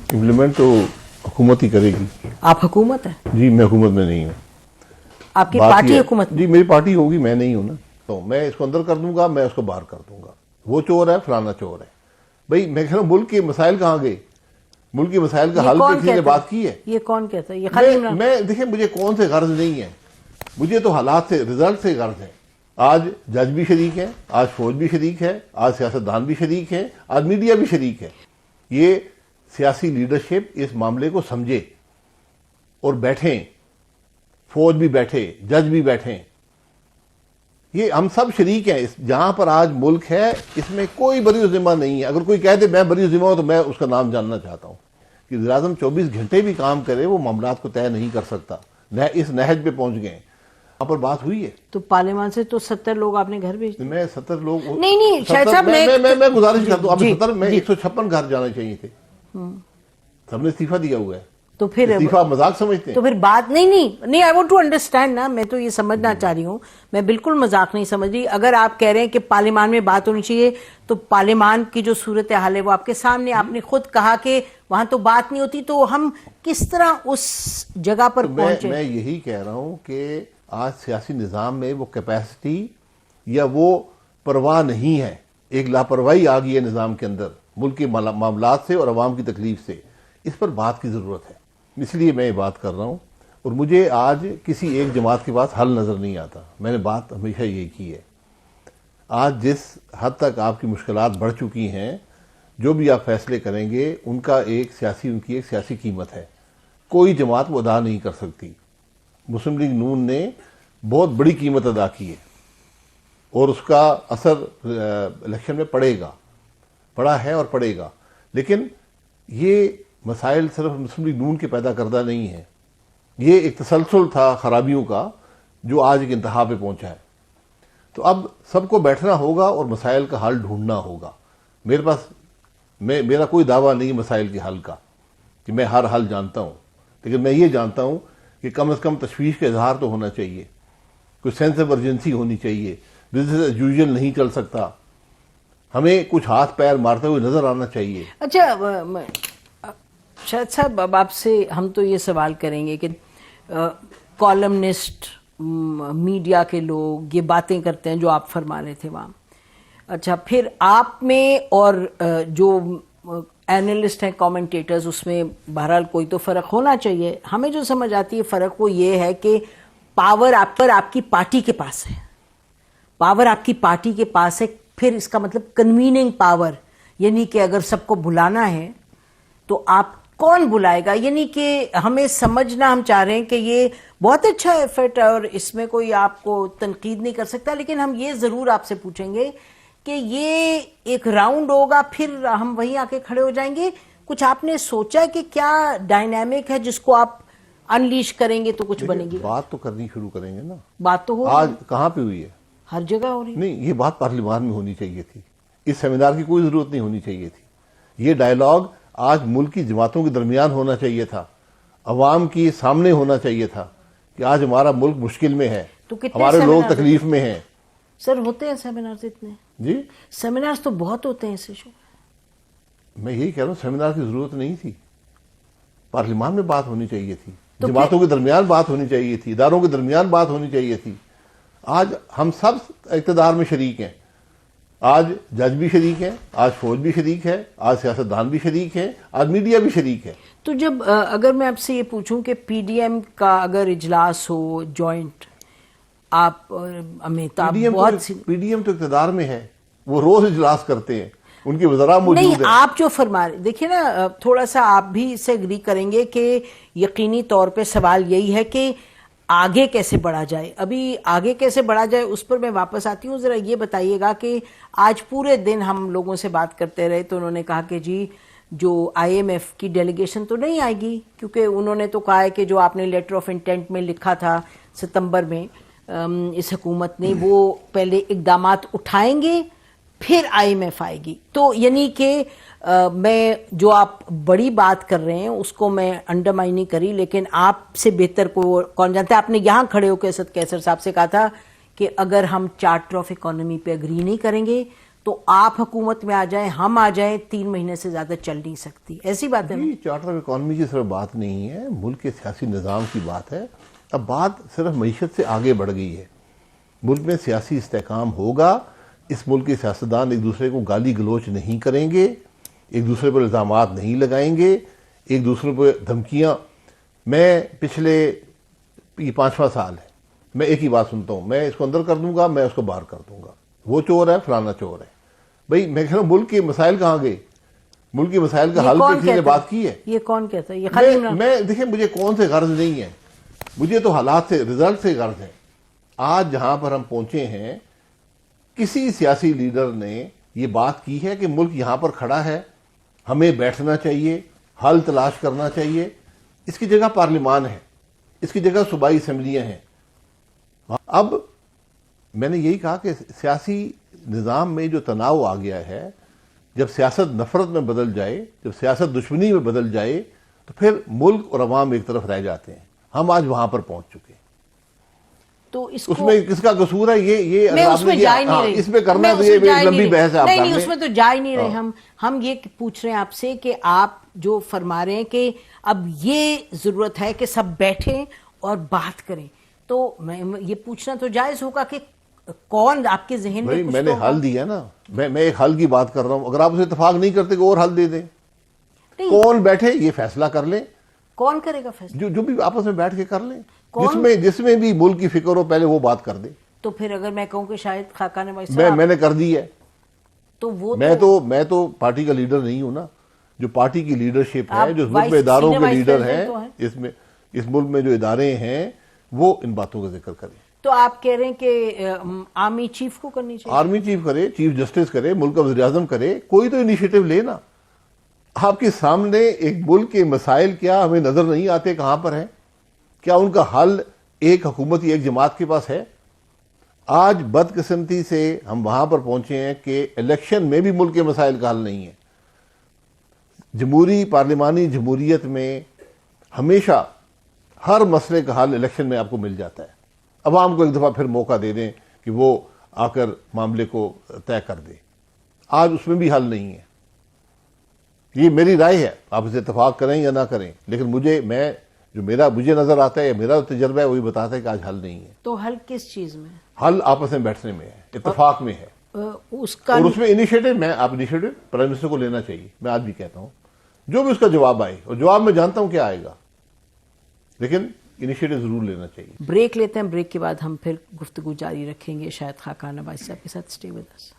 Implement तो हुकूमत ही करेगी। आप हुकूमत है? जी मैं हुकूमत में नहीं हूँ। आपकी बात पार्टी ये है- हुकूमत में? जी मेरी पार्टी होगी, मैं नहीं हूं ना। तो मैं इसको अंदर कर दूंगा, मैं उसको बाहर कर दूंगा। वो चोर है, फलाना चोर है। भाई मैं कह रहा हूं मुल्क के मसाइल कहाँ गए? मुल्क के मसाइल का ये हल कौन पे किसी ने कहता बात है? की है? ये कौन कहता है? ये खाली इमरान? मैं देखिए, मुझे कौन से गर्ज नहीं है, मुझे तो हालात से, रिजल्ट से गर्ज है। आज जज भी शरीक है, आज फौज भी शरीक है, आज सियासतदान भी शरीक है, आज मीडिया भी शरीक है। ये सियासी लीडरशिप इस मामले को समझे और बैठें, फौज भी बैठे, जज भी बैठे। ये हम सब शरीक हैं। जहां पर आज मुल्क है, इसमें कोई बरी जिम्मा नहीं है। अगर कोई कह दे मैं बरी जिम्मा हूं तो मैं उसका नाम जानना चाहता हूं कि वज़ीर-ए-आज़म 24 घंटे भी काम करे, वो मामलात को तय नहीं कर सकता। इस नहज पे पहुंच गए। वहां पर बात हुई है। तो पार्लियामान से तो 70 लोग आपने घर भेज दिए। मैं 70 लोग नहीं, शायद साहब, मैं गुजारिश करता हूं, अब जी, 70 में जी। 156 घर जाने चाहिए थे। सबने इस्तीफा दिया हुआ है। तो फिर इस्तीफा मजाक समझते हैं? तो फिर बात नहीं, आई वांट टू अंडरस्टैंड ना। मैं तो ये समझना चाह रही हूँ, मैं बिल्कुल मजाक नहीं समझ रही। अगर आप कह रहे हैं कि पार्लियामान में बात होनी चाहिए, तो पार्लियामान की जो सूरत हाल है वो आपके सामने, आपने खुद कहा कि वहां तो बात नहीं होती, तो हम किस तरह उस जगह पर पहुंचे? मैं यही कह रहा हूं कि आज सियासी निज़ाम में वो कैपेसिटी या वो परवाह नहीं है। एक लापरवाही आ गई है निज़ाम के अंदर, मुल्क के मामलात से और अवाम की तकलीफ से। इस पर बात की ज़रूरत है, इसलिए मैं ये बात कर रहा हूं। और मुझे आज किसी एक जमात के पास हल नज़र नहीं आता। मैंने बात हमेशा यही की है। आज जिस हद तक आपकी मुश्किलात बढ़ चुकी हैं, जो भी आप फैसले करेंगे उनकी एक सियासी कीमत है। कोई जमात वो अदा नहीं कर सकती। मुस्लिम लीग नून ने बहुत बड़ी कीमत अदा की है और उसका असर इलेक्शन में पड़ा है और पड़ेगा। लेकिन ये मसाइल सिर्फ मुस्लिम लीग नून के पैदा करदा नहीं है। ये एक तसलसल था खराबियों का, जो आज एक इंतहा पे पहुंचा है। तो अब सबको बैठना होगा और मसाइल का हल ढूंढना होगा। मेरा कोई दावा नहीं मसाइल के हल का कि मैं हर हल जानता हूं, लेकिन मैं ये जानता हूं कि कम से कम तशवीश का इजहार तो होना चाहिए, कोई सेंस ऑफ अर्जेंसी होनी चाहिए। बिजनेस एज यूजुअल नहीं चल सकता, हमें कुछ हाथ पैर मारते हुए नजर आना चाहिए। अच्छा शायद साहब, अब आपसे हम तो ये सवाल करेंगे कि कॉलमनिस्ट, मीडिया के लोग ये बातें करते हैं जो आप फरमा रहे थे वहाँ। अच्छा, फिर आप में और जो एनालिस्ट हैं, कमेंटेटर्स, उसमें बहरहाल कोई तो फ़र्क होना चाहिए। हमें जो समझ आती है फ़र्क वो ये है कि पावर आपकी पार्टी के पास है, पावर आपकी पार्टी के पास है। फिर इसका मतलब कन्वीनिंग पावर, यानी कि अगर सबको बुलाना है तो आप कौन बुलाएगा, यानी कि हमें समझना, हम चाह रहे हैं कि ये बहुत अच्छा एफर्ट है और इसमें कोई आपको तनकीद नहीं कर सकता। लेकिन हम ये ज़रूर आपसे पूछेंगे कि ये एक राउंड होगा, फिर हम वहीं आके खड़े हो जाएंगे। कुछ आपने सोचा कि क्या डायनामिक है जिसको आप अनलीश करेंगे तो कुछ बनेगी? बात तो करनी शुरू करेंगे ना। बात तो हो आज कहाँ पे हुई है? हर जगह हो रही है। नहीं, ये बात पार्लियामान में होनी चाहिए थी। इस सेमिनार की कोई जरूरत नहीं होनी चाहिए थी। ये डायलॉग आज मुल्क की जमातों के दरमियान होना चाहिए था, अवाम की सामने होना चाहिए था कि आज हमारा मुल्क मुश्किल में है, तो कितने हमारे लोग सेमिनार तकलीफ में हैं। सर होते हैं सेमिनार्स इतने? जी सेमिनार्स तो बहुत होते हैं इस इशू। मैं यही कह रहा हूँ, सेमिनार की जरूरत नहीं थी। पार्लियामान में बात होनी चाहिए थी, तो जमातों के दरमियान बात होनी चाहिए थी, इदारों के दरमियान बात होनी चाहिए थी। आज हम सब इक़्तिदार में शरीक हैं। आज जज भी शरीक है, आज फौज भी शरीक है, आज सियासतदान भी शरीक है, आज मीडिया भी शरीक है। तो जब अगर मैं आपसे ये पूछूं कि पीडीएम का अगर इजलास हो जॉइंट, आप अमिताभ पीडीएम तो इक़्तिदार में है, वो रोज इजलास करते हैं, उनके वज़रा मौजूद नहीं, हैं। आप जो फरमा रहे, देखिए ना, थोड़ा सा आप भी इससे एग्री करेंगे कि यकीनी तौर पे सवाल यही है कि आगे कैसे बढ़ा जाए। अभी आगे कैसे बढ़ा जाए उस पर मैं वापस आती हूँ। ज़रा ये बताइएगा कि आज पूरे दिन हम लोगों से बात करते रहे तो उन्होंने कहा कि जी जो आईएमएफ की डेलीगेशन तो नहीं आएगी, क्योंकि उन्होंने तो कहा है कि जो आपने लेटर ऑफ इंटेंट में लिखा था सितंबर में इस हुकूमत ने, वो पहले इकदामात उठाएंगे फिर आईएमएफ आएगी। तो यानी कि मैं जो आप बड़ी बात कर रहे हैं उसको मैं अंडरमाइन नहीं करी, लेकिन आपसे बेहतर को कौन जानता है। आपने यहाँ खड़े होकर असद कैसर साहब से कहा था कि अगर हम चार्टर ऑफ इकोनॉमी पे एग्री नहीं करेंगे تو آپ حکومت میں آ جائیں، ہم آ جائیں، 3 مہینے سے زیادہ چل نہیں سکتی، ایسی بات ہے نا؟ یہ چارٹر آف اکانومی کی صرف بات نہیں ہے، ملک کے سیاسی نظام کی بات ہے. اب بات صرف معیشت سے آگے بڑھ گئی ہے. ملک میں سیاسی استحکام ہوگا، اس ملک کے سیاستدان ایک دوسرے کو گالی گلوچ نہیں کریں گے، ایک دوسرے پر الزامات نہیں لگائیں گے، ایک دوسرے پر دھمکیاں. میں پچھلے یہ 5واں سال ہے، میں ایک ہی بات سنتا ہوں، میں اس کو اندر کر دوں گا، میں اس کو باہر کر دوں گا، وہ چور ہے، فلانا چور ہے. بھئی میں کہہ رہا ہوں ملک کے مسائل کہاں گئے؟ ملک کے مسائل کا حل پہ کسی نے بات کی ہے؟ یہ کون کہتا ہے؟ یہ خالی عمران؟ میں دیکھیں، مجھے کون سے غرض نہیں ہے، مجھے تو حالات سے، رزلٹ سے غرض ہے. آج جہاں پر ہم پہنچے ہیں، کسی سیاسی لیڈر نے یہ بات کی ہے کہ ملک یہاں پر کھڑا ہے، ہمیں بیٹھنا چاہیے، حل تلاش کرنا چاہیے. اس کی جگہ پارلیمان ہے، اس کی جگہ صوبائی اسمبلیاں ہیں. اب میں نے یہی کہا کہ سیاسی نظام میں جو تناؤ آ گیا ہے، جب سیاست نفرت میں بدل جائے، جب سیاست دشمنی میں بدل جائے، تو پھر ملک اور عوام ایک طرف رہ جاتے ہیں. ہم آج وہاں پر پہنچ چکے ہیں. تو اس میں کس کا قصور ہے؟ یہ میں اس میں جا ہی نہیں رہی، اس میں کرنا تو یہ لمبی بحث ہے. نہیں، اس میں تو جا ہی نہیں رہے. ہم یہ پوچھ رہے ہیں آپ سے کہ آپ جو فرما رہے ہیں کہ اب یہ ضرورت ہے کہ سب بیٹھیں اور بات کریں، تو میں یہ پوچھنا تو جائز ہوگا کہ کون آپ کے ذہن میں کچھ؟ میں نے حل دیا نا، میں ایک حل کی بات کر رہا ہوں. اگر آپ اسے اتفاق نہیں کرتے کہ اور حل دے دیں. کون بیٹھے یہ فیصلہ کر لیں. کون کرے گا فیصلہ؟ جو بھی آپس میں بیٹھ کے کر لیں، جس میں بھی ملک کی فکر ہو، پہلے وہ بات کر دیں. تو پھر اگر میں کہوں کہ شاید خاقان نواز میں نے کر دی ہے، تو وہ میں تو پارٹی کا لیڈر نہیں ہوں نا. جو پارٹی کی لیڈرشپ ہے، جو ملک میں اداروں کے لیڈر ہیں، اس ملک میں جو ادارے ہیں، وہ ان باتوں کا ذکر کریں. تو آپ کہہ رہے ہیں کہ آرمی چیف کو کرنی چاہیے؟ آرمی چیف کرے، چیف جسٹس کرے، ملک کا وزیر اعظم کرے، کوئی تو انیشیٹو لے نا. آپ کے سامنے ایک ملک کے مسائل کیا ہمیں نظر نہیں آتے کہاں پر ہیں؟ کیا ان کا حل ایک حکومت یا ایک جماعت کے پاس ہے؟ آج بدقسمتی سے ہم وہاں پر پہنچے ہیں کہ الیکشن میں بھی ملک کے مسائل کا حل نہیں ہے. جمہوری پارلیمانی جمہوریت میں ہمیشہ ہر مسئلے کا حل الیکشن میں آپ کو مل جاتا ہے. عوام کو ایک دفعہ پھر موقع دے دیں کہ وہ آ کر معاملے کو طے کر دے. آج اس میں بھی حل نہیں ہے. یہ میری رائے ہے، آپ اسے اتفاق کریں یا نہ کریں، لیکن مجھے نظر آتا ہے یا میرا تجربہ ہے وہی بتاتا ہے کہ آج حل نہیں ہے. تو حل کس چیز میں؟ حل آپس میں بیٹھنے میں ہے، اتفاق میں ہے. اور اس میں انیشیٹو پرائم منسٹر کو لینا چاہیے. میں آج بھی کہتا ہوں جو بھی اس کا جواب آئے، اور جواب میں جانتا ہوں کیا آئے گا، لیکن انیشیٹو ضرور لینا چاہیے. بریک لیتے ہیں، بریک کے بعد ہم پھر گفتگو جاری رکھیں گے شاید خاقان نواز صاحب کے ساتھ. Stay with us.